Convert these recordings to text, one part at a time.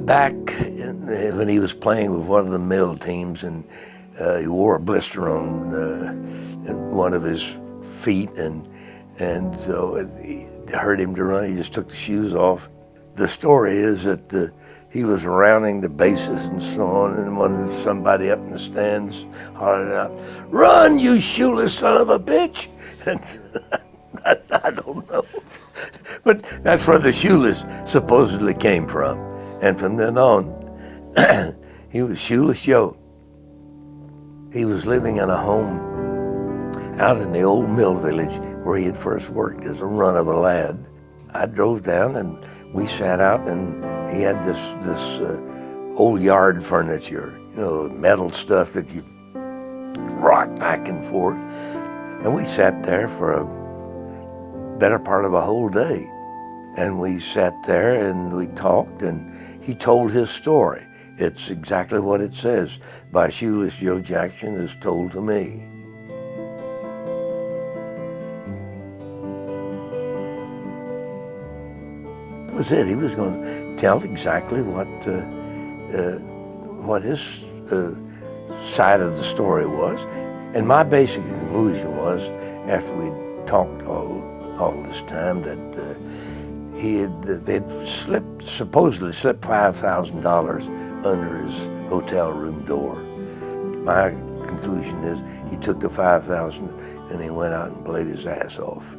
back when he was playing with one of the middle teams, and he wore a blister on one of his feet, and so it hurt him to run. He just took the shoes off. The story is that he was rounding the bases and so on, and somebody up in the stands hollered out, "Run, you shoeless son of a bitch!" And I don't know. But that's where the shoeless supposedly came from. And from then on, he was Shoeless Joe. He was living in a home out in the old mill village where he had first worked as a run of a lad. I drove down and we sat out, and he had this old yard furniture, metal stuff that you rock back and forth. And we sat there for a better part of a whole day. And we sat there and we talked, and he told his story. It's exactly what it says, by Shoeless Joe Jackson, is told to me. That was it. He was going to tell exactly what his side of the story was. And my basic conclusion was, after we'd talked all this time, that they'd supposedly slipped $5,000 under his hotel room door. My conclusion is he took the $5,000 and he went out and played his ass off.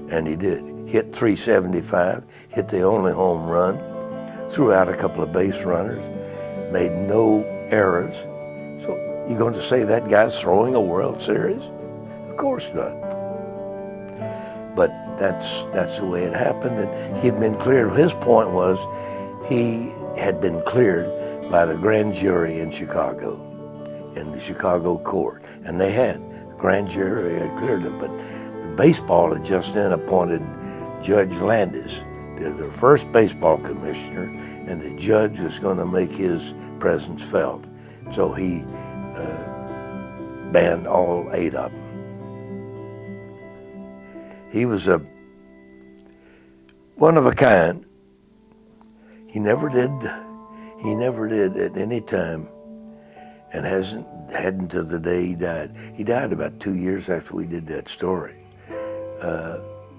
And he did. Hit .375, hit the only home run, threw out a couple of base runners, made no errors. So you're going to say that guy's throwing a World Series? Of course not. But that's the way it happened, and he had been cleared. His point was he had been cleared by the grand jury in Chicago, in the Chicago court, and they had. The grand jury had cleared him, but baseball had just then appointed Judge Landis, the first baseball commissioner, and the judge was going to make his presence felt. So he banned all 8 of them. He was one of a kind. He never did at any time, and hadn't to the day he died. He died about 2 years after we did that story.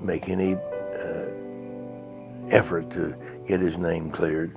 Make any effort to get his name cleared.